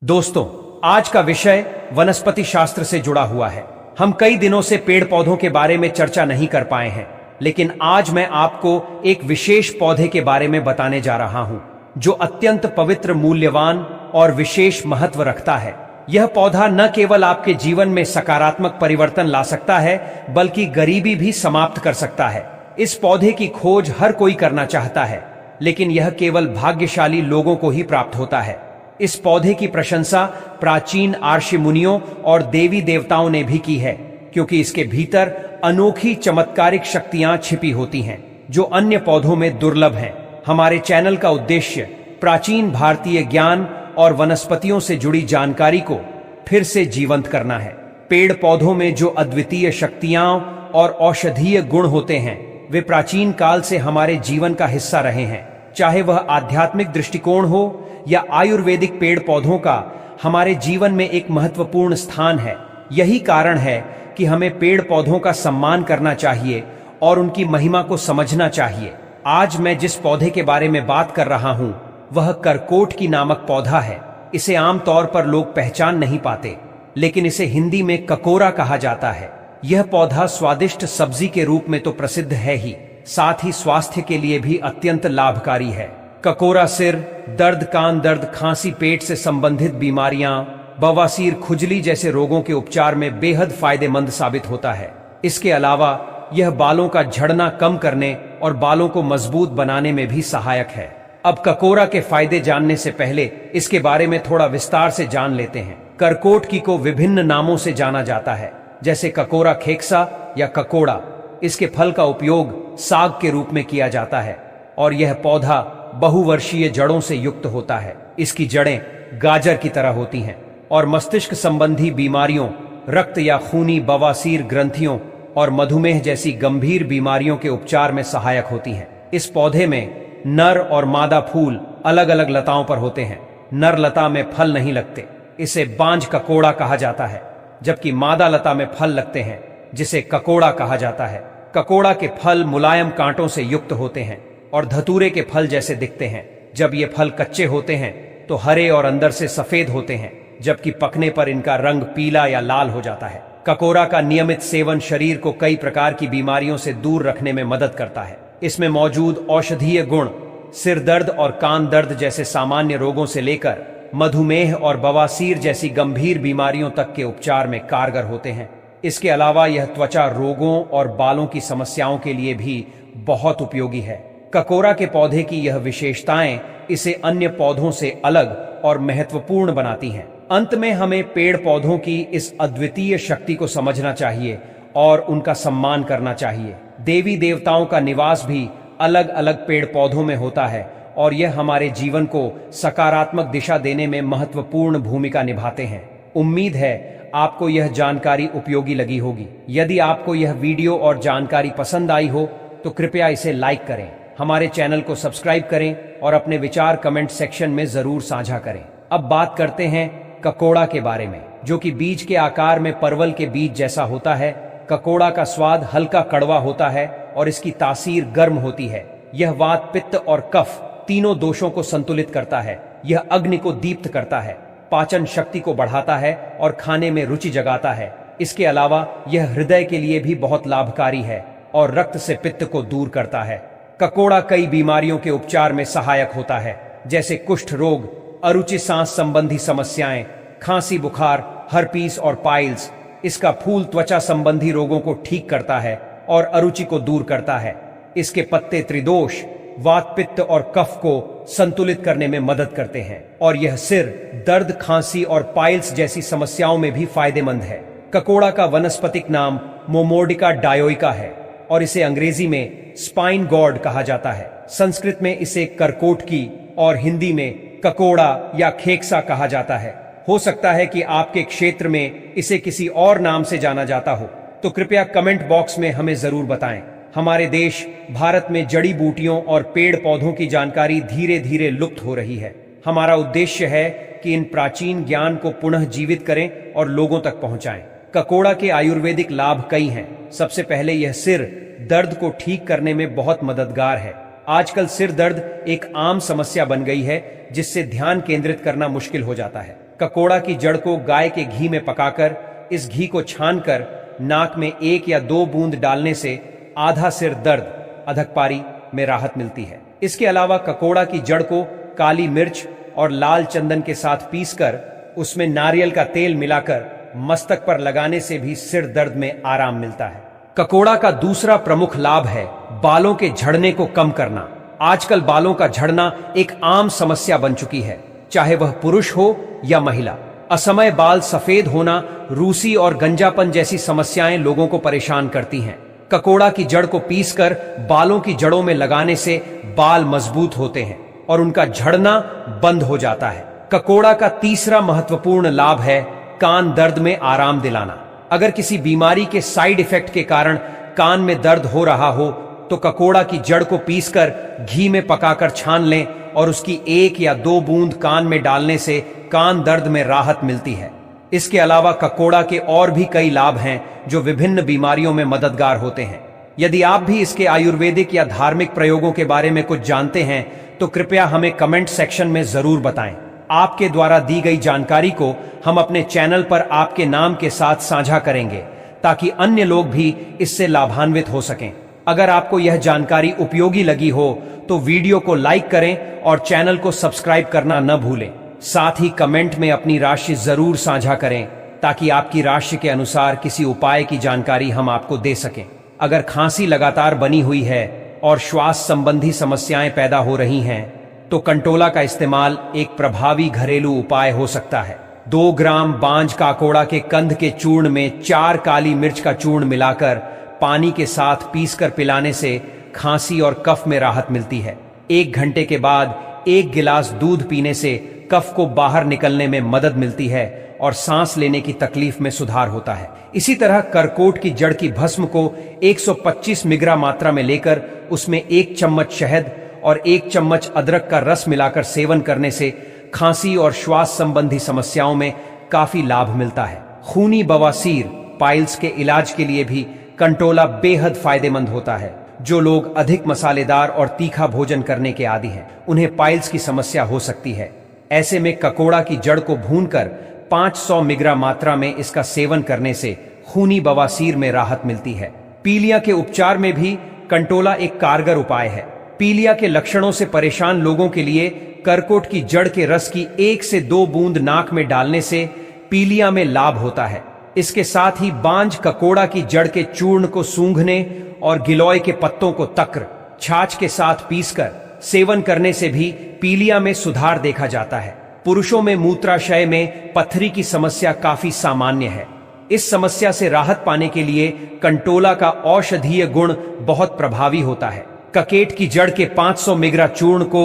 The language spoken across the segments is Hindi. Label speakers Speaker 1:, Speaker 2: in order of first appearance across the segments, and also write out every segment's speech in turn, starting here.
Speaker 1: दोस्तों, आज का विषय वनस्पति शास्त्र से जुड़ा हुआ है। हम कई दिनों से पेड़ पौधों के बारे में चर्चा नहीं कर पाए हैं, लेकिन आज मैं आपको एक विशेष पौधे के बारे में बताने जा रहा हूं, जो अत्यंत पवित्र, मूल्यवान और विशेष महत्व रखता है। यह पौधा न केवल आपके जीवन में सकारात्मक परिवर्तन ला सकता है, बल्कि गरीबी भी समाप्त कर सकता है। इस पौधे की खोज हर कोई करना चाहता है, लेकिन यह केवल भाग्यशाली लोगों को ही प्राप्त होता है। इस पौधे की प्रशंसा प्राचीन आर्षि मुनियों और देवी देवताओं ने भी की है, क्योंकि इसके भीतर अनोखी चमत्कारिक शक्तियां छिपी होती हैं, जो अन्य पौधों में दुर्लभ हैं। हमारे चैनल का उद्देश्य प्राचीन भारतीय ज्ञान और वनस्पतियों से जुड़ी जानकारी को फिर से जीवंत करना है। पेड़ पौधों में जो अद्वितीय शक्तियां और औषधीय गुण होते हैं, वे प्राचीन काल से हमारे जीवन का हिस्सा रहे हैं। चाहे वह आध्यात्मिक दृष्टिकोण हो या आयुर्वेदिक, पेड़ पौधों का हमारे जीवन में एक महत्वपूर्ण स्थान है। यही कारण है कि हमें पेड़ पौधों का सम्मान करना चाहिए और उनकी महिमा को समझना चाहिए। आज मैं जिस पौधे के बारे में बात कर रहा हूं, वह करकोटकी नामक पौधा है। इसे आमतौर पर लोग पहचान नहीं पाते, लेकिन इसे हिंदी में ककोरा कहा जाता है। यह पौधा स्वादिष्ट सब्जी के रूप में तो प्रसिद्ध है ही, साथ ही स्वास्थ्य के लिए भी अत्यंत लाभकारी है। ककोरा सिर दर्द, कान दर्द, खांसी, पेट से संबंधित बीमारियां, बवासीर, खुजली जैसे रोगों के उपचार में बेहद फायदेमंद साबित होता है। इसके अलावा यह बालों का झड़ना कम करने और बालों को मजबूत बनाने में भी सहायक है। अब ककोरा के फायदे जानने से पहले इसके बारे में थोड़ा विस्तार से जान लेते हैं। करकोटकी को विभिन्न नामों से जाना जाता है, जैसे ककोरा खेक्सा या ककोड़ा। इसके फल का उपयोग साग के रूप में किया जाता है और यह पौधा बहुवर्षीय जड़ों से युक्त होता है। इसकी जड़ें गाजर की तरह होती हैं और मस्तिष्क संबंधी बीमारियों, रक्त या खूनी बवासीर ग्रंथियों और मधुमेह जैसी गंभीर बीमारियों के उपचार में सहायक होती हैं। इस पौधे में नर और मादा फूल अलग अलग लताओं पर होते हैं। नर लता में फल नहीं लगते, इसे बांझ ककोड़ा कहा जाता है, जबकि मादा लता में फल लगते हैं, जिसे ककोड़ा कहा जाता है। ककोड़ा के फल मुलायम कांटों से युक्त होते हैं और धतूरे के फल जैसे दिखते हैं। जब ये फल कच्चे होते हैं तो हरे और अंदर से सफेद होते हैं, जबकि पकने पर इनका रंग पीला या लाल हो जाता है। ककोरा का नियमित सेवन शरीर को कई प्रकार की बीमारियों से दूर रखने में मदद करता है। इसमें मौजूद औषधीय गुण सिर दर्द और कान दर्द जैसे सामान्य रोगों से लेकर मधुमेह और बवासीर जैसी गंभीर बीमारियों तक के उपचार में कारगर होते हैं। इसके अलावा यह त्वचा रोगों और बालों की समस्याओं के लिए भी बहुत उपयोगी है। ककोरा के पौधे की यह विशेषताएं इसे अन्य पौधों से अलग और महत्वपूर्ण बनाती हैं। अंत में हमें पेड़ पौधों की इस अद्वितीय शक्ति को समझना चाहिए और उनका सम्मान करना चाहिए। देवी देवताओं का निवास भी अलग अलग पेड़ पौधों में होता है और यह हमारे जीवन को सकारात्मक दिशा देने में महत्वपूर्ण भूमिका निभाते हैं। उम्मीद है आपको यह जानकारी उपयोगी लगी होगी। यदि आपको यह वीडियो और जानकारी पसंद आई हो तो कृपया इसे लाइक करें, हमारे चैनल को सब्सक्राइब करें और अपने विचार कमेंट सेक्शन में जरूर साझा करें। अब बात करते हैं ककोड़ा के बारे में, जो कि बीज के आकार में परवल के बीज जैसा होता है। ककोड़ा का स्वाद हल्का कड़वा होता है और इसकी तासीर गर्म होती है। यह वात, पित्त और कफ तीनों दोषों को संतुलित करता है। यह अग्नि को दीप्त करता है, पाचन शक्ति को बढ़ाता है और खाने में रुचि जगाता है। इसके अलावा यह हृदय के लिए भी बहुत लाभकारी है और रक्त से पित्त को दूर करता है। ककोड़ा कई बीमारियों के उपचार में सहायक होता है, जैसे कुष्ठ रोग, अरुचि, सांस संबंधी समस्याएं, खांसी, बुखार, हर्पीस और पाइल्स। इसका फूल त्वचा संबंधी रोगों को ठीक करता है और अरुचि को दूर करता है। इसके पत्ते त्रिदोष, वात, पित्त और कफ को संतुलित करने में मदद करते हैं और यह सिर दर्द, खांसी और पाइल्स जैसी समस्याओं में भी फायदेमंद है। ककोड़ा का वनस्पतिक नाम मोमोर्डिका डायोइका है और इसे अंग्रेजी में स्पाइन गॉर्ड कहा जाता है। संस्कृत में इसे करकोटकी और हिंदी में ककोड़ा या खेक्सा कहा जाता है। हो सकता है कि आपके क्षेत्र में इसे किसी और नाम से जाना जाता हो, तो कृपया कमेंट बॉक्स में हमें जरूर बताएं। हमारे देश भारत में जड़ी बूटियों और पेड़ पौधों की जानकारी धीरे धीरे लुप्त हो रही है। हमारा उद्देश्य है कि इन प्राचीन ज्ञान को पुनः जीवित करें और लोगों तक पहुंचाएं। ककोड़ा के आयुर्वेदिक लाभ कई हैं। सबसे पहले यह सिर दर्द को ठीक करने में बहुत मददगार है। आजकल सिर दर्द एक आम समस्या बन गई है, जिससे ध्यान केंद्रित करना मुश्किल हो जाता है। ककोड़ा की जड़ को गाय के घी में पकाकर इस घी को छानकर नाक में 1 या 2 बूंद डालने से आधा सिर दर्द अधकपारी में राहत मिलती है। इसके अलावा ककोड़ा की जड़ को काली मिर्च और लाल चंदन के साथ पीसकर उसमें नारियल का तेल मिलाकर मस्तक पर लगाने से भी सिर दर्द में आराम मिलता है। ककोड़ा का दूसरा प्रमुख लाभ है बालों के झड़ने को कम करना। आजकल बालों का झड़ना एक आम समस्या बन चुकी है, चाहे वह पुरुष हो या महिला। असमय बाल सफेद होना, रूसी और गंजापन जैसी समस्याएं लोगों को परेशान करती हैं। ककोड़ा की जड़ को पीसकर बालों की जड़ों में लगाने से बाल मजबूत होते हैं और उनका झड़ना बंद हो जाता है। ककोड़ा का तीसरा महत्वपूर्ण लाभ है कान दर्द में आराम दिलाना। अगर किसी बीमारी के साइड इफेक्ट के कारण कान में दर्द हो रहा हो तो ककोड़ा की जड़ को पीसकर घी में पकाकर छान लें और उसकी 1 या 2 बूंद कान में डालने से कान दर्द में राहत मिलती है। इसके अलावा ककोड़ा के और भी कई लाभ हैं जो विभिन्न बीमारियों में मददगार होते हैं। यदि आप भी इसके आयुर्वेदिक या धार्मिक प्रयोगों के बारे में कुछ जानते हैं तो कृपया हमें कमेंट सेक्शन में जरूर बताएं। आपके द्वारा दी गई जानकारी को हम अपने चैनल पर आपके नाम के साथ साझा करेंगे ताकि अन्य लोग भी इससे लाभान्वित हो सकें। अगर आपको यह जानकारी उपयोगी लगी हो तो वीडियो को लाइक करें और चैनल को सब्सक्राइब करना न भूलें। साथ ही कमेंट में अपनी राशि जरूर साझा करें ताकि आपकी राशि के अनुसार किसी उपाय की जानकारी हम आपको दे सकें। अगर खांसी लगातार बनी हुई है और श्वास संबंधी समस्याएं पैदा हो रही हैं तो कंटोला का इस्तेमाल एक प्रभावी घरेलू उपाय हो सकता है। 2 ग्राम बांज काकोड़ा के कंद के चूर्ण में 4 काली मिर्च का चूर्ण मिलाकर पानी के साथ पीसकर पिलाने से खांसी और कफ में राहत मिलती है। 1 घंटे के बाद 1 गिलास दूध पीने से कफ को बाहर निकलने में मदद मिलती है और सांस लेने की तकलीफ में सुधार होता है। इसी तरह करकोट की जड़ की भस्म को 125 मिग्रा मात्रा में लेकर उसमें 1 चम्मच शहद और 1 चम्मच अदरक का रस मिलाकर सेवन करने से खांसी और श्वास संबंधी समस्याओं में काफी लाभ मिलता है। खूनी बवासीर पाइल्स के इलाज के लिए भी कंटोला बेहद फायदेमंद होता है। जो लोग अधिक मसालेदार और तीखा भोजन करने के आदी हैं उन्हें पाइल्स की समस्या हो सकती है। ऐसे में ककोड़ा की जड़ को भूनकर 500 मिग्रा मात्रा में इसका सेवन करने से खूनी बवासीर में राहत मिलती है। पीलिया के उपचार में भी कंटोला एक कारगर उपाय है। पीलिया के लक्षणों से परेशान लोगों के लिए करकोट की जड़ के रस की 1 से 2 बूंद नाक में डालने से पीलिया में लाभ होता है। इसके साथ ही बांज ककोड़ा की जड़ के चूर्ण को सूंघने और गिलोय के पत्तों को तक्र छाछ के साथ पीसकर सेवन करने से भी पीलिया में सुधार देखा जाता है। पुरुषों में मूत्राशय में पथरी की समस्या काफी सामान्य है। इस समस्या से राहत पाने के लिए कंटोला का औषधीय गुण बहुत प्रभावी होता है। ककेट की जड़ के 500 मिग्रा चूर्ण को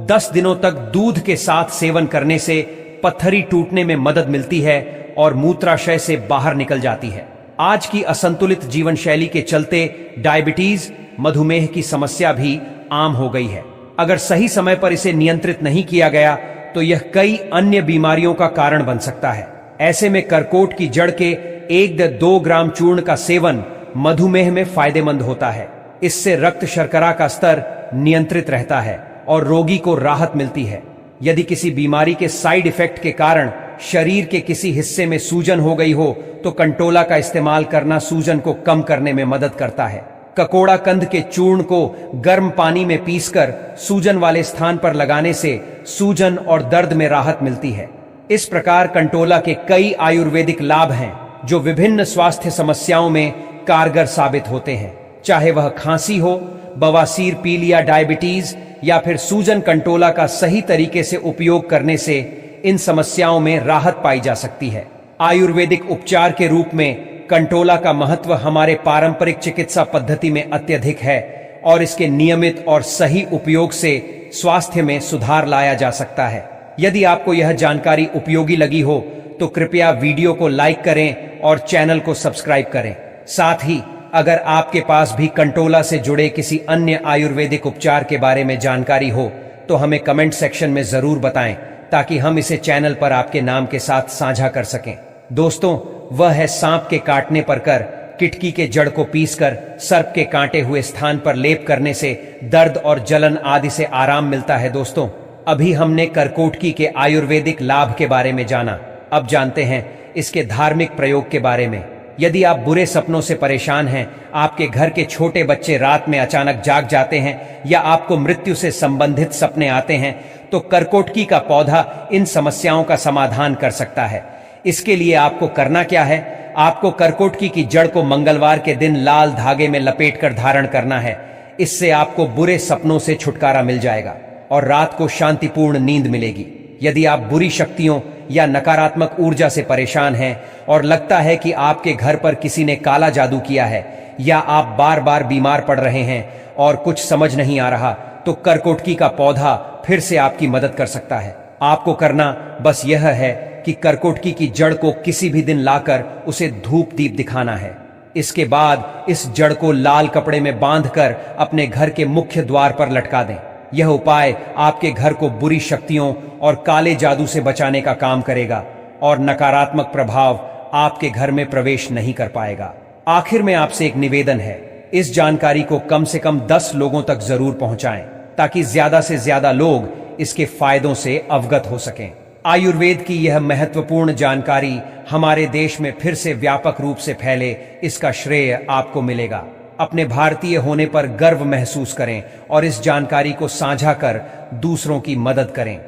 Speaker 1: 10 दिनों तक दूध के साथ सेवन करने से पथरी टूटने में मदद मिलती है और मूत्राशय से बाहर निकल जाती है। आज की असंतुलित जीवन शैली के चलते डायबिटीज, मधुमेह की समस्या भी आम हो गई है। अगर सही समय पर इसे नियंत्रित नहीं किया गया तो यह कई अन्य बीमारियों का कारण बन सकता है। ऐसे में करकोट की जड़ के 1 से 2 ग्राम चूर्ण का सेवन मधुमेह में फायदेमंद होता है। इससे रक्त शर्करा का स्तर नियंत्रित रहता है और रोगी को राहत मिलती है। यदि किसी बीमारी के साइड इफेक्ट के कारण शरीर के किसी हिस्से में सूजन हो गई हो तो कंटोला का इस्तेमाल करना सूजन को कम करने में मदद करता है। ककोड़ा कंद के चूर्ण को गर्म पानी में पीसकर सूजन वाले स्थान पर लगाने से सूजन और दर्द में राहत मिलती है। इस प्रकार कंटोला के कई आयुर्वेदिक लाभ हैं जो विभिन्न स्वास्थ्य समस्याओं में कारगर साबित होते हैं। चाहे वह खांसी हो, बवासीर, पीलिया, डायबिटीज या फिर सूजन, कंटोला का सही तरीके से उपयोग करने से इन समस्याओं में राहत पाई जा सकती है। आयुर्वेदिक उपचार के रूप में कंटोला का महत्व हमारे पारंपरिक चिकित्सा पद्धति में अत्यधिक है और इसके नियमित और सही उपयोग से स्वास्थ्य में सुधार लाया जा सकता है। यदि आपको यह जानकारी उपयोगी लगी हो तो कृपया वीडियो को लाइक करें और चैनल को सब्सक्राइब करें। साथ ही अगर आपके पास भी कंटोला से जुड़े किसी अन्य आयुर्वेदिक उपचार के बारे में जानकारी हो तो हमें कमेंट सेक्शन में जरूर बताएं ताकि हम इसे चैनल पर आपके नाम के साथ साझा कर सकें। दोस्तों, वह है सांप के काटने पर कर किटकी के जड़ को पीसकर सर्प के कांटे हुए स्थान पर लेप करने से दर्द और जलन आदि से आराम मिलता है। दोस्तों, अभी हमने करकोटकी के आयुर्वेदिक लाभ के बारे में जाना। अब जानते हैं इसके धार्मिक प्रयोग के बारे में। यदि आप बुरे सपनों से परेशान हैं, आपके घर के छोटे बच्चे रात में अचानक जाग जाते हैं या आपको मृत्यु से संबंधित सपने आते हैं, तो करकोटकी का पौधा इन समस्याओं का समाधान कर सकता है। इसके लिए आपको करना क्या है? आपको करकोटकी की जड़ को मंगलवार के दिन लाल धागे में लपेटकर धारण करना है। इससे आपको बुरे सपनों से छुटकारा मिल जाएगा और रात को शांतिपूर्ण नींद मिलेगी। यदि आप बुरी शक्तियों या नकारात्मक ऊर्जा से परेशान हैं और लगता है कि आपके घर पर किसी ने काला जादू किया है या आप बार बार बीमार पड़ रहे हैं और कुछ समझ नहीं आ रहा, तो करकोटकी का पौधा फिर से आपकी मदद कर सकता है। आपको करना बस यह है कि करकोटकी की जड़ को किसी भी दिन लाकर उसे धूप दीप दिखाना है। इसके बाद इस जड़ को लाल कपड़े में बांधकर अपने घर के मुख्य द्वार पर लटका दें। यह उपाय आपके घर को बुरी शक्तियों और काले जादू से बचाने का काम करेगा और नकारात्मक प्रभाव आपके घर में प्रवेश नहीं कर पाएगा। आखिर में आपसे एक निवेदन है, इस जानकारी को कम से कम 10 लोगों तक जरूर पहुंचाएं ताकि ज्यादा से ज्यादा लोग इसके फायदों से अवगत हो सकें। आयुर्वेद की यह महत्वपूर्ण जानकारी हमारे देश में फिर से व्यापक रूप से फैले, इसका श्रेय आपको मिलेगा। अपने भारतीय होने पर गर्व महसूस करें और इस जानकारी को साझा कर दूसरों की मदद करें।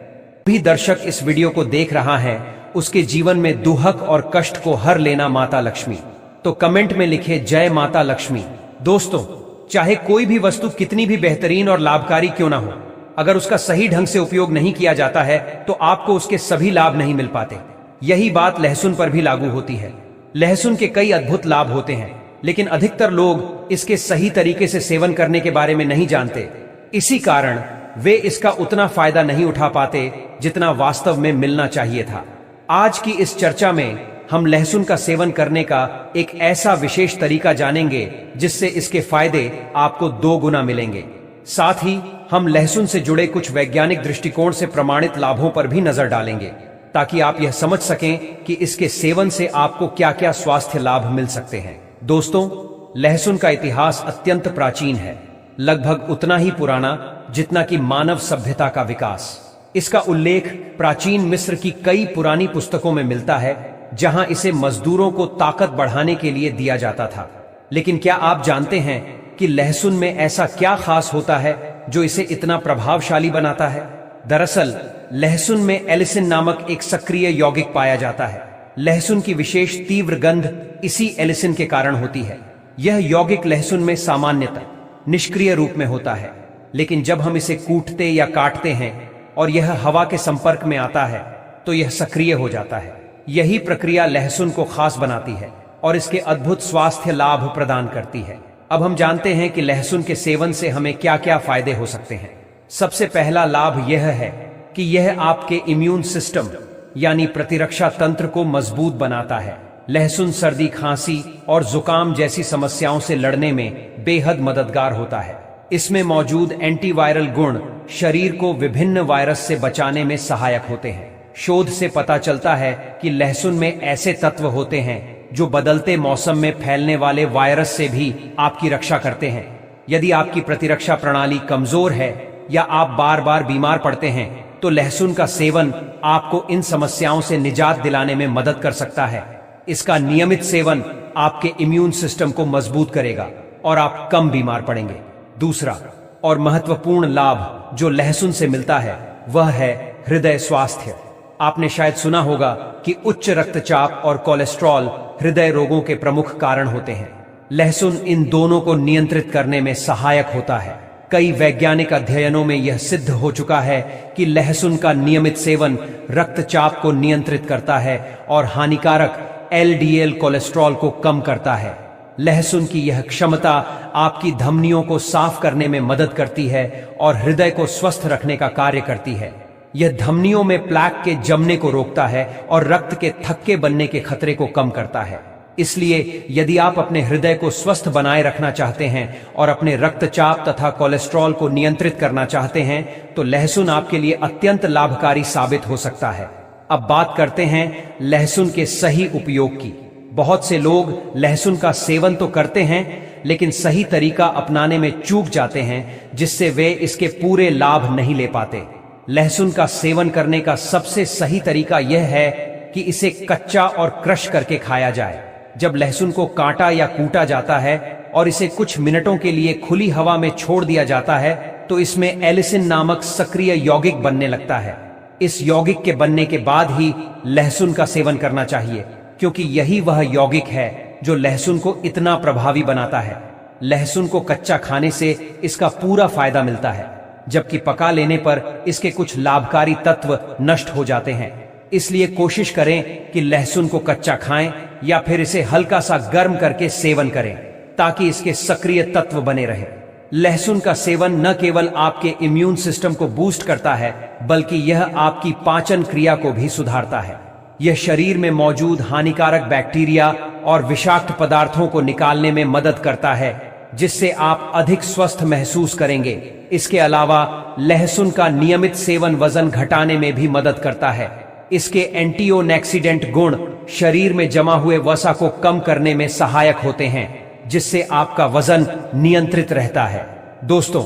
Speaker 1: भी दर्शक इस वीडियो को देख रहा है, उसके जीवन में दुहक और कष्ट को हर लेना माता लक्ष्मी, तो कमेंट में लिखे जय माता लक्ष्मी। दोस्तों, चाहे कोई भी वस्तु कितनी भी बेहतरीन और लाभकारी क्यों ना हो, अगर उसका सही ढंग से उपयोग नहीं किया जाता है तो आपको उसके सभी लाभ नहीं मिल पाते। यही बात लहसुन पर भी लागू होती है। लहसुन के कई अद्भुत लाभ होते हैं, लेकिन अधिकतर लोग इसके सही तरीके से सेवन करने के बारे में नहीं जानते। इसी कारण वे इसका उतना फायदा नहीं उठा पाते जितना वास्तव में मिलना चाहिए था। आज की इस चर्चा में हम लहसुन का सेवन करने का एक ऐसा विशेष तरीका जानेंगे जिससे इसके फायदे आपको 2 गुना मिलेंगे। साथ ही हम लहसुन से जुड़े कुछ वैज्ञानिक दृष्टिकोण से प्रमाणित लाभों पर भी नजर डालेंगे ताकि आप यह समझ सकें कि इसके सेवन से आपको क्या क्या स्वास्थ्य लाभ मिल सकते हैं। दोस्तों, लहसुन का इतिहास अत्यंत प्राचीन है, लगभग उतना ही पुराना जितना कि मानव सभ्यता का विकास। इसका उल्लेख प्राचीन मिस्र की कई पुरानी पुस्तकों में मिलता है, जहां इसे मजदूरों को ताकत बढ़ाने के लिए दिया जाता था। लेकिन क्या आप जानते हैं कि लहसुन में ऐसा क्या खास होता है जो इसे इतना प्रभावशाली बनाता है? दरअसल लहसुन में एलिसिन नामक एक सक्रिय यौगिक पाया जाता है। लहसुन की विशेष तीव्र गंध इसी एलिसिन के कारण होती है। यह यौगिक लहसुन में सामान्यतः निष्क्रिय रूप में होता है, लेकिन जब हम इसे कूटते या काटते हैं और यह हवा के संपर्क में आता है तो यह सक्रिय हो जाता है। यही प्रक्रिया लहसुन को खास बनाती है और इसके अद्भुत स्वास्थ्य लाभ प्रदान करती है। अब हम जानते हैं कि लहसुन के सेवन से हमें क्या क्या फायदे हो सकते हैं। सबसे पहला लाभ यह है कि यह आपके इम्यून सिस्टम यानी प्रतिरक्षा तंत्र को मजबूत बनाता है। लहसुन सर्दी, खांसी और जुकाम जैसी समस्याओं से लड़ने में बेहद मददगार होता है। इसमें मौजूद एंटीवायरल गुण शरीर को विभिन्न वायरस से बचाने में सहायक होते हैं। शोध से पता चलता है कि लहसुन में ऐसे तत्व होते हैं जो बदलते मौसम में फैलने वाले वायरस से भी आपकी रक्षा करते हैं। यदि आपकी प्रतिरक्षा प्रणाली कमजोर है या आप बार बार बीमार पड़ते हैं तो लहसुन का सेवन आपको इन समस्याओं से निजात दिलाने में मदद कर सकता है। इसका नियमित सेवन आपके इम्यून सिस्टम को मजबूत करेगा और आप कम बीमार पड़ेंगे। दूसरा और महत्वपूर्ण लाभ जो लहसुन से मिलता है वह है हृदय स्वास्थ्य। आपने शायद सुना होगा कि उच्च रक्तचाप और कोलेस्ट्रॉल हृदय रोगों के प्रमुख कारण होते हैं। लहसुन इन दोनों को नियंत्रित करने में सहायक होता है। कई वैज्ञानिक अध्ययनों में यह सिद्ध हो चुका है कि लहसुन का नियमित सेवन रक्तचाप को नियंत्रित करता है और हानिकारक एलडीएल कोलेस्ट्रॉल को कम करता है। लहसुन की यह क्षमता आपकी धमनियों को साफ करने में मदद करती है और हृदय को स्वस्थ रखने का कार्य करती है। यह धमनियों में प्लेक के जमने को रोकता है और रक्त के थक्के बनने के खतरे को कम करता है। इसलिए यदि आप अपने हृदय को स्वस्थ बनाए रखना चाहते हैं और अपने रक्तचाप तथा कोलेस्ट्रॉल को नियंत्रित करना चाहते हैं तो लहसुन आपके लिए अत्यंत लाभकारी साबित हो सकता है। अब बात करते हैं लहसुन के सही उपयोग की। बहुत से लोग लहसुन का सेवन तो करते हैं लेकिन सही तरीका अपनाने में चूक जाते हैं, जिससे वे इसके पूरे लाभ नहीं ले पाते। लहसुन का सेवन करने का सबसे सही तरीका यह है कि इसे कच्चा और क्रश करके खाया जाए। जब लहसुन को काटा या कूटा जाता है और इसे कुछ मिनटों के लिए खुली हवा में छोड़ दिया जाता है तो इसमें एलिसिन नामक सक्रिय यौगिक बनने लगता है। इस यौगिक के बनने के बाद ही लहसुन का सेवन करना चाहिए, क्योंकि यही वह यौगिक है जो लहसुन को इतना प्रभावी बनाता है। लहसुन को कच्चा खाने से इसका पूरा फायदा मिलता है, जबकि पका लेने पर इसके कुछ लाभकारी तत्व नष्ट हो जाते हैं। इसलिए कोशिश करें कि लहसुन को कच्चा खाएं या फिर इसे हल्का सा गर्म करके सेवन करें, ताकि इसके सक्रिय तत्व बने रहें। लहसुन का सेवन न केवल आपके इम्यून सिस्टम को बूस्ट करता है, बल्कि यह आपकी पाचन क्रिया को भी सुधारता है। यह शरीर में मौजूद हानिकारक बैक्टीरिया और विषाक्त पदार्थों को निकालने में मदद करता है, जिससे आप अधिक स्वस्थ महसूस करेंगे। इसके अलावा लहसुन का नियमित सेवन वजन घटाने में भी मदद करता है। इसके एंटीऑक्सीडेंट गुण शरीर में जमा हुए वसा को कम करने में सहायक होते हैं, जिससे आपका वजन नियंत्रित रहता है। दोस्तों,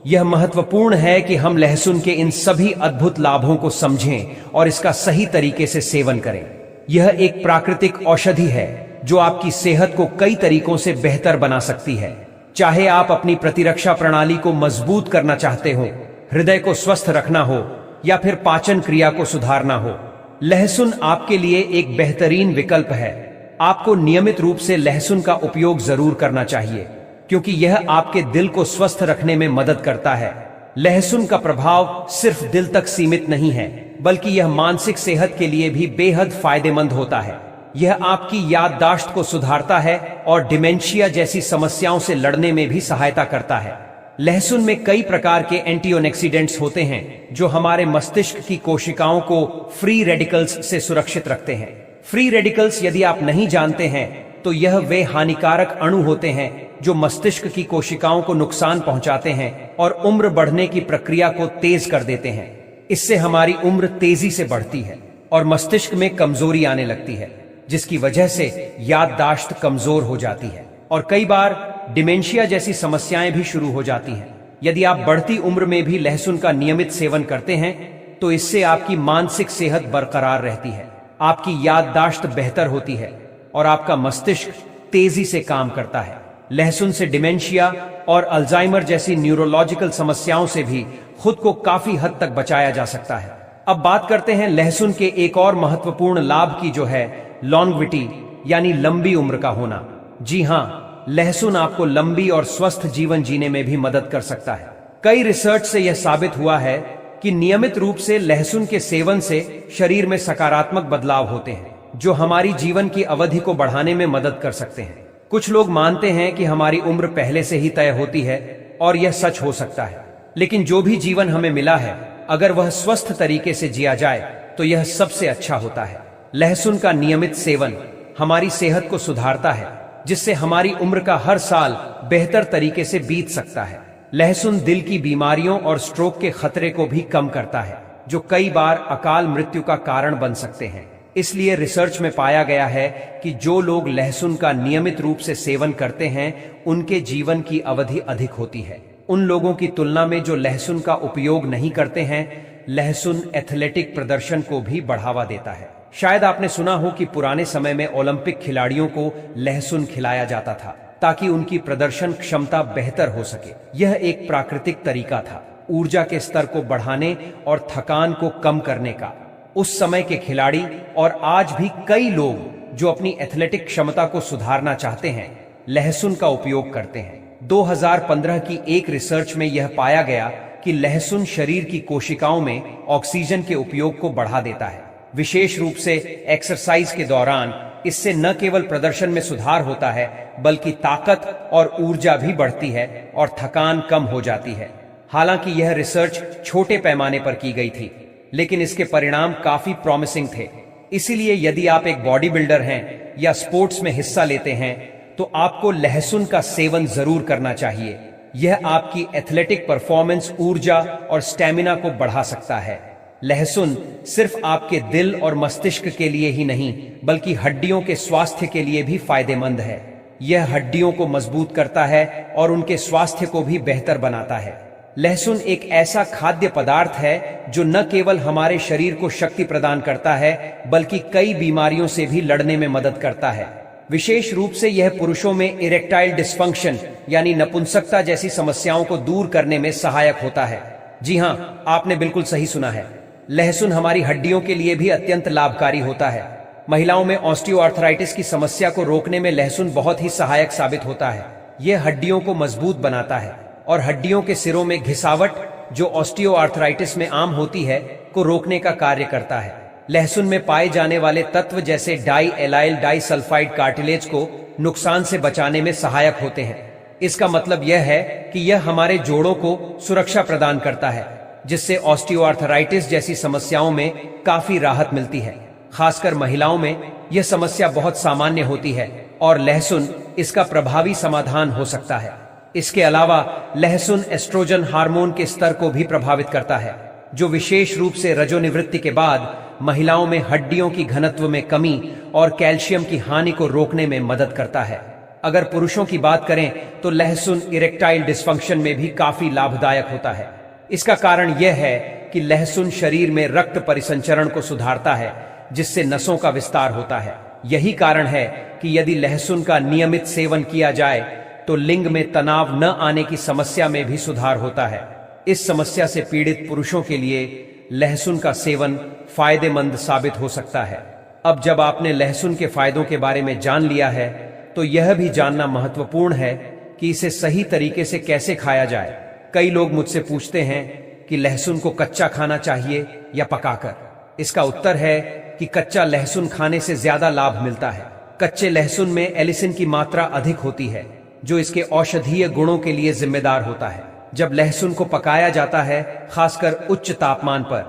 Speaker 1: यह महत्वपूर्ण है कि हम लहसुन के इन सभी अद्भुत लाभों को समझें और इसका सही तरीके से सेवन करें। यह एक प्राकृतिक औषधि है जो आपकी सेहत को कई तरीकों से बेहतर बना सकती है। चाहे आप अपनी प्रतिरक्षा प्रणाली को मजबूत करना चाहते हो, हृदय को स्वस्थ रखना हो या फिर पाचन क्रिया को सुधारना हो, लहसुन आपके लिए एक बेहतरीन विकल्प है। आपको नियमित रूप से लहसुन का उपयोग जरूर करना चाहिए, क्योंकि यह आपके दिल को स्वस्थ रखने में मदद करता है। लहसुन का प्रभाव सिर्फ दिल तक सीमित नहीं है, बल्कि यह मानसिक सेहत के लिए भी बेहद फायदेमंद होता है। यह आपकी याददाश्त को सुधारता है और डिमेंशिया जैसी समस्याओं से लड़ने में भी सहायता करता है। लहसुन में कई प्रकार के एंटीऑक्सीडेंट्स होते हैं जो हमारे मस्तिष्क की कोशिकाओं को फ्री रेडिकल्स से सुरक्षित रखते हैं। फ्री रेडिकल्स, यदि आप नहीं जानते हैं, तो यह वे हानिकारक अणु होते हैं जो मस्तिष्क की कोशिकाओं को नुकसान पहुंचाते हैं और उम्र बढ़ने की प्रक्रिया को तेज कर देते हैं। इससे हमारी उम्र तेजी से बढ़ती है और मस्तिष्क में कमजोरी आने लगती है, जिसकी वजह से याददाश्त कमजोर हो जाती है और कई बार डिमेंशिया जैसी समस्याएं भी शुरू हो जाती हैं। यदि आप बढ़ती उम्र में भी लहसुन का नियमित सेवन करते हैं तो इससे आपकी मानसिक सेहत बरकरार रहती है, आपकी याददाश्त बेहतर होती है और आपका मस्तिष्क तेजी से काम करता है। लहसुन से डिमेंशिया और अल्जाइमर जैसी न्यूरोलॉजिकल समस्याओं से भी खुद को काफी हद तक बचाया जा सकता है। अब बात करते हैं लहसुन के एक और महत्वपूर्ण लाभ की, जो है लॉन्गविटी यानी लंबी उम्र का होना। जी हाँ, लहसुन आपको लंबी और स्वस्थ जीवन जीने में भी मदद कर सकता है। कई रिसर्च से यह साबित हुआ है कि नियमित रूप से लहसुन के सेवन से शरीर में सकारात्मक बदलाव होते हैं, जो हमारी जीवन की अवधि को बढ़ाने में मदद कर सकते हैं। कुछ लोग मानते हैं कि हमारी उम्र पहले से ही तय होती है, और यह सच हो सकता है, लेकिन जो भी जीवन हमें मिला है, अगर वह स्वस्थ तरीके से जिया जाए तो यह सबसे अच्छा होता है। लहसुन का नियमित सेवन हमारी सेहत को सुधारता है, जिससे हमारी उम्र का हर साल बेहतर तरीके से बीत सकता है। लहसुन दिल की बीमारियों और स्ट्रोक के खतरे को भी कम करता है, जो कई बार अकाल मृत्यु का कारण बन सकते हैं। इसलिए रिसर्च में पाया गया है कि जो लोग लहसुन का नियमित रूप से सेवन करते हैं, उनके जीवन की अवधि अधिक होती है उन लोगों की तुलना में जो लहसुन का उपयोग नहीं करते हैं। लहसुन एथलेटिक प्रदर्शन को भी बढ़ावा देता है। शायद आपने सुना हो कि पुराने समय में ओलंपिक खिलाड़ियों को लहसुन खिलाया जाता था, ताकि उनकी प्रदर्शन क्षमता बेहतर हो सके। यह एक प्राकृतिक तरीका था ऊर्जा के स्तर को बढ़ाने और थकान को कम करने का। उस समय के खिलाड़ी और आज भी कई लोग जो अपनी एथलेटिक क्षमता को सुधारना चाहते हैं, लहसुन का उपयोग करते हैं। 2015 की एक रिसर्च में यह पाया गया कि लहसुन शरीर की कोशिकाओं में ऑक्सीजन के उपयोग को बढ़ा देता है, विशेष रूप से एक्सरसाइज के दौरान। इससे न केवल प्रदर्शन में सुधार होता है, बल्कि ताकत और ऊर्जा भी बढ़ती है और थकान कम हो जाती है। हालांकि यह रिसर्च छोटे पैमाने पर की गई थी, लेकिन इसके परिणाम काफी प्रॉमिसिंग थे। इसीलिए यदि आप एक बॉडी बिल्डर हैं या स्पोर्ट्स में हिस्सा लेते हैं, तो आपको लहसुन का सेवन जरूर करना चाहिए। यह आपकी एथलेटिक परफॉर्मेंस, ऊर्जा और स्टैमिना को बढ़ा सकता है। लहसुन सिर्फ आपके दिल और मस्तिष्क के लिए ही नहीं, बल्कि हड्डियों के स्वास्थ्य के लिए भी फायदेमंद है। यह हड्डियों को मजबूत करता है और उनके स्वास्थ्य को भी बेहतर बनाता है। लहसुन एक ऐसा खाद्य पदार्थ है जो न केवल हमारे शरीर को शक्ति प्रदान करता है बल्कि कई बीमारियों से भी लड़ने में मदद करता है। विशेष रूप से यह पुरुषों में इरेक्टाइल डिस्फंक्शन यानी नपुंसकता जैसी समस्याओं को दूर करने में सहायक होता है। जी हां, आपने बिल्कुल सही सुना है। लहसुन हमारी हड्डियों के लिए भी अत्यंत लाभकारी होता है। महिलाओं में ऑस्टियोआर्थराइटिस की समस्या को रोकने में लहसुन बहुत ही सहायक साबित होता है। यह हड्डियों को मजबूत बनाता है और हड्डियों के सिरों में घिसावट, जो ऑस्टियोआर्थराइटिस में आम होती है, को रोकने का कार्य करता है। लहसुन में पाए जाने वाले तत्व जैसे डाई एलाइल डाइसल्फाइड कार्टिलेज को नुकसान से बचाने में सहायक होते हैं। इसका मतलब यह है कि यह हमारे जोड़ों को सुरक्षा प्रदान करता है, जिससे ऑस्टियोआर्थराइटिस जैसी समस्याओं में काफी राहत मिलती है। खासकर महिलाओं में यह समस्या बहुत सामान्य होती है और लहसुन इसका प्रभावी समाधान हो सकता है। इसके अलावा लहसुन एस्ट्रोजन हार्मोन के स्तर को भी प्रभावित करता है, जो विशेष रूप से रजोनिवृत्ति के बाद महिलाओं में हड्डियों की घनत्व में कमी और कैल्शियम की हानि को रोकने में मदद करता है। अगर पुरुषों की बात करें तो लहसुन इरेक्टाइल डिस्फंक्शन में भी काफी लाभदायक होता है। इसका कारण यह है कि लहसुन शरीर में रक्त परिसंचरण को सुधारता है, जिससे नसों का विस्तार होता है। यही कारण है कि यदि लहसुन का नियमित सेवन किया जाए तो लिंग में तनाव न आने की समस्या में भी सुधार होता है। इस समस्या से पीड़ित पुरुषों के लिए लहसुन का सेवन फायदेमंद साबित हो सकता है। अब जब आपने लहसुन के फायदों के बारे में जान लिया है तो यह भी जानना महत्वपूर्ण है कि इसे सही तरीके से कैसे खाया जाए। कई लोग मुझसे पूछते हैं कि लहसुन को कच्चा खाना चाहिए या पकाकर। इसका उत्तर है कि कच्चा लहसुन खाने से ज्यादा लाभ मिलता है। कच्चे लहसुन में एलिसिन की मात्रा अधिक होती है, जो इसके औषधीय गुणों के लिए जिम्मेदार होता है। जब लहसुन को पकाया जाता है, खासकर उच्च तापमान पर,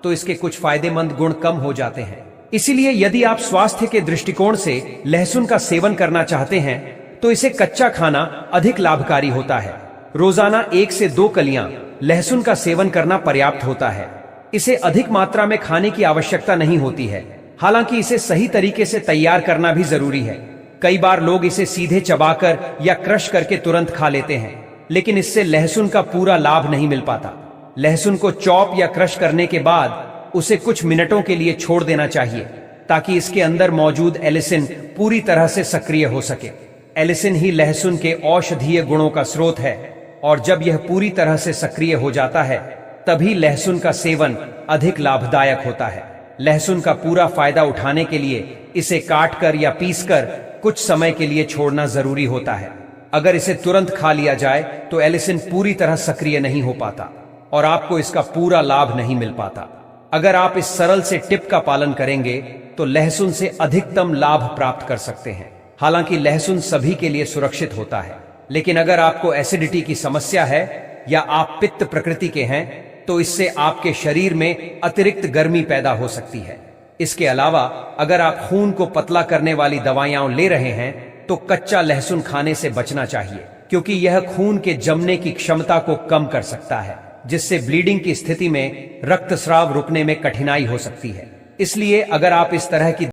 Speaker 1: तो इसके कुछ फायदेमंद गुण कम हो जाते हैं। इसीलिए यदि आप स्वास्थ्य के दृष्टिकोण से लहसुन का सेवन करना चाहते हैं तो इसे कच्चा खाना अधिक लाभकारी होता है। रोजाना 1 से 2 कलियां लहसुन का सेवन करना पर्याप्त होता है। इसे अधिक मात्रा में खाने की आवश्यकता नहीं होती है। हालांकि इसे सही तरीके से तैयार करना भी जरूरी है। कई बार लोग इसे सीधे चबाकर या क्रश करके तुरंत खा लेते हैं, लेकिन इससे लहसुन का पूरा लाभ नहीं मिल पाता। लहसुन को चॉप या क्रश करने के बाद उसे कुछ मिनटों के लिए छोड़ देना चाहिए, ताकि इसके अंदर मौजूद एलिसिन पूरी तरह से सक्रिय हो सके। एलिसिन ही लहसुन के औषधीय गुणों का स्रोत है, और जब यह पूरी तरह से सक्रिय हो जाता है तभी लहसुन का सेवन अधिक लाभदायक होता है। लहसुन का पूरा फायदा उठाने के लिए इसे काटकर या पीसकर कुछ समय के लिए छोड़ना जरूरी होता है। अगर इसे तुरंत खा लिया जाए तो एलिसिन पूरी तरह सक्रिय नहीं हो पाता और आपको इसका पूरा लाभ नहीं मिल पाता। अगर आप इस सरल से टिप का पालन करेंगे तो लहसुन से अधिकतम लाभ प्राप्त कर सकते हैं। हालांकि लहसुन सभी के लिए सुरक्षित होता है, लेकिन अगर आपको एसिडिटी की समस्या है या आप पित्त प्रकृति के हैं तो इससे आपके शरीर में अतिरिक्त गर्मी पैदा हो सकती है। इसके अलावा अगर आप खून को पतला करने वाली दवाइयां ले रहे हैं तो कच्चा लहसुन खाने से बचना चाहिए, क्योंकि यह खून के जमने की क्षमता को कम कर सकता है, जिससे ब्लीडिंग की स्थिति में रक्तस्राव रुकने में कठिनाई हो सकती है। इसलिए अगर आप इस तरह की